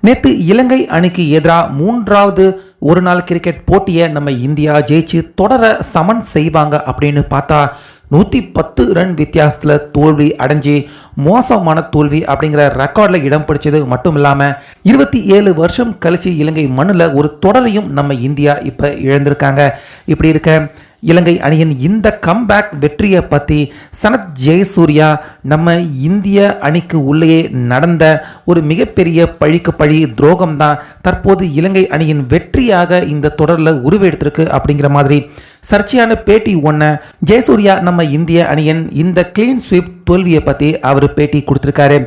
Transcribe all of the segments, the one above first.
நேற்று இலங்கை அணிக்கு எதிராக மூன்றாவது ஒரு நாள் கிரிக்கெட் போட்டியை நம்ம இந்தியா ஜெயிச்சு தொடர சமன் செய்வாங்க அப்படின்னு பார்த்தா 110 ரன் வித்தியாசத்தில் தோல்வி அடைஞ்சி மோசமான தோல்வி அப்படிங்கிற ரெக்கார்டில் இடம் பிடிச்சது மட்டும் இல்லாமல் 27 வருஷம் கழிச்சு இலங்கை மண்ணில் ஒரு தொடரையும் நம்ம இந்தியா இப்போ இழந்திருக்காங்க. இப்படி இருக்க இலங்கை அணியின் இந்த கம்பேக் வெற்றியை பற்றி சனத் ஜெயசூர்யா நம்ம இந்திய அணிக்கு உள்ளே நடந்த ஒரு மிகப்பெரிய பழிக்கு பழி துரோகம் தான் தற்போது இலங்கை அணியின் வெற்றியாக இந்த தொடரில் உருவெடுத்திருக்கு அப்படிங்கிற மாதிரி சர்ச்சையான பேட்டி ஒன்று ஜெயசூர்யா நம்ம இந்திய அணியின் இந்த கிளீன் ஸ்வீப் தோல்வியை பற்றி அவர் பேட்டி கொடுத்துருக்காரு.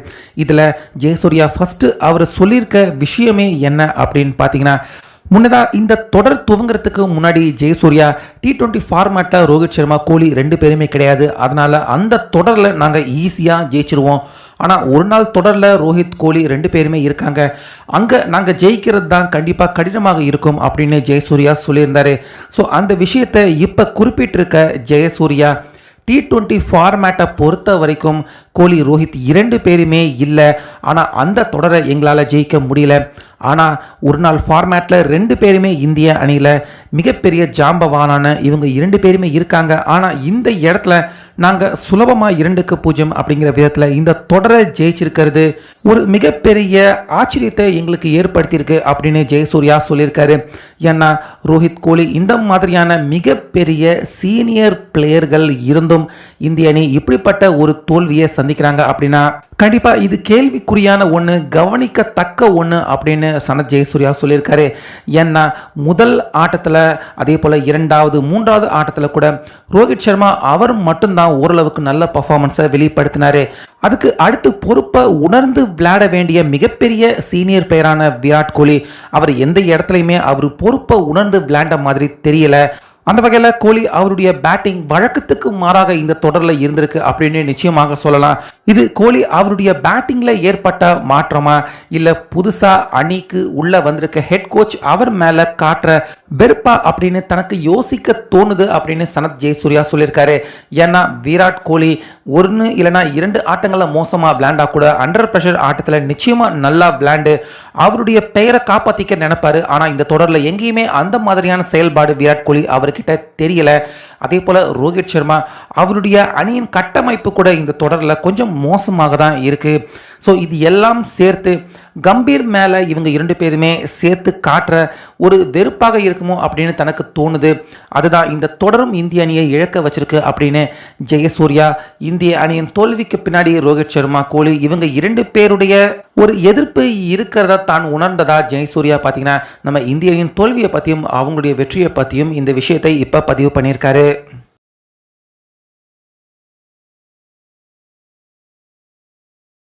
இதில் ஜெயசூர்யா ஃபஸ்ட்டு அவர் சொல்லியிருக்க விஷயமே என்ன அப்படின்னு பார்த்தீங்கன்னா, முன்னதாக இந்த தொடர் துவங்குறதுக்கு முன்னாடி ஜெயசூர்யா T20 ஃபார்மேட்டில் ரோஹித் சர்மா கோலி 2 பேருமே கிடையாது, அதனால் அந்த தொடரில் நாங்கள் ஈஸியாக ஜெயிச்சிருவோம். ஆனால் ஒரு நாள் தொடரில் ரோஹித் கோலி 2 பேருமே இருக்காங்க, அங்கே நாங்கள் ஜெயிக்கிறது தான் கண்டிப்பாக கடினமாக இருக்கும் அப்படின்னு ஜெயசூர்யா சொல்லியிருந்தாரு. ஸோ அந்த விஷயத்தை இப்போ குறிப்பிட்டிருக்க ஜெயசூர்யா T20 ஃபார்மேட்டை பொறுத்த வரைக்கும் கோலி ரோஹித் 2 பேருமே இல்லை, ஆனால் அந்த தொடரை எங்களால் ஜெயிக்க முடியல. ஆனால் ஒரு நாள் ஃபார்மேட்டில் 2 பேருமே இந்திய அணியில் மிகப்பெரிய ஜாம்பவானான இவங்க 2 பேருமே இருக்காங்க. ஆனால் இந்த இடத்துல நாங்கள் சுலபமாக 2-0 அப்படிங்கிற விதத்தில் இந்த தொடரை ஜெயிச்சிருக்கிறது ஒரு மிகப்பெரிய ஆச்சரியத்தை எங்களுக்கு ஏற்படுத்தியிருக்கு அப்படின்னு ஜெயசூர்யா சொல்லியிருக்காரு. ஏன்னா ரோஹித் கோலி இந்த மாதிரியான மிகப்பெரிய சீனியர் பிளேயர்கள் இருந்தும் இந்திய அணி இப்படிப்பட்ட ஒரு தோல்வியை சந்திக்கிறாங்க அப்படின்னா கண்டிப்பாக இது கேள்விக்குறியான ஒன்று, கவனிக்கத்தக்க ஒன்று அப்படின்னு சனத் ஜெயசூர்யா சொல்லியிருக்காரு. ஏன்னா முதல் ஆட்டத்தில் அதே போல் 2வது 3வது ஆட்டத்தில் கூட ரோஹித் சர்மா அவர் மட்டும்தான் ஓரளவுக்கு நல்ல பர்ஃபார்மன்ஸை வெளிப்படுத்தினார். அதுக்கு அடுத்து பொறுப்பை உணர்ந்து விளையாட வேண்டிய மிகப்பெரிய சீனியர் பிளேயரான விராட் கோலி அவர் எந்த இடத்துலையுமே அவர் பொறுப்பை உணர்ந்து விளையாண்ட மாதிரி தெரியல. அந்த வகையில் கோலி அவருடைய பேட்டிங் வழக்கத்துக்கு மாறாக இந்த தொடரில் இருந்திருக்கு அப்படின்னு நிச்சயமாக சொல்லலாம். இது கோலி அவருடைய பேட்டிங்கில் ஏற்பட்ட மாற்றமா இல்லை புதுசாக அணிக்கு உள்ளே வந்திருக்க ஹெட் கோச் அவர் மேலே காட்டுற வெறுப்பா அப்படின்னு தனக்கு யோசிக்க தோணுது அப்படின்னு சனத் ஜெயசூர்யா சொல்லியிருக்காரு. ஏன்னா விராட் கோலி 1 இல்லைனா 2 ஆட்டங்களில் மோசமாக விளையாண்டா கூட அண்டர் ப்ரெஷர் ஆட்டத்தில் நிச்சயமாக நல்லா விளையாண்டு அவருடைய பெயரை காப்பாற்றிக்க நினைப்பாரு. ஆனால் இந்த தொடரில் எங்கேயுமே அந்த மாதிரியான செயல்பாடு விராட் கோலி அவர்கிட்ட தெரியல. அதே போல் ரோஹித் சர்மா அவருடைய அணியின் கட்டமைப்பு கூட இந்த தொடரில் கொஞ்சம் மோசமாக தான் இருக்குது. ஸோ இது எல்லாம் சேர்த்து கம்பீர் மேலே இவங்க 2 பேருமே சேர்த்து காட்டுற ஒரு வெறுப்பாக இருக்குமோ அப்படின்னு தனக்கு தோணுது. அதுதான் இந்த தொடரும் இந்திய அணியை இழக்க வச்சிருக்கு அப்படின்னு ஜெயசூர்யா இந்திய அணியின் தோல்விக்கு பின்னாடி ரோஹித் சர்மா கோலி இவங்க 2 பேருடைய ஒரு எதிர்ப்பு இருக்கிறதா தான் உணர்ந்ததா ஜெயசூர்யா பார்த்தீங்கன்னா நம்ம இந்திய அணியின் தோல்வியை பற்றியும் அவங்களுடைய வெற்றியை பற்றியும் இந்த விஷயத்தை இப்போ பதிவு பண்ணியிருக்காரு.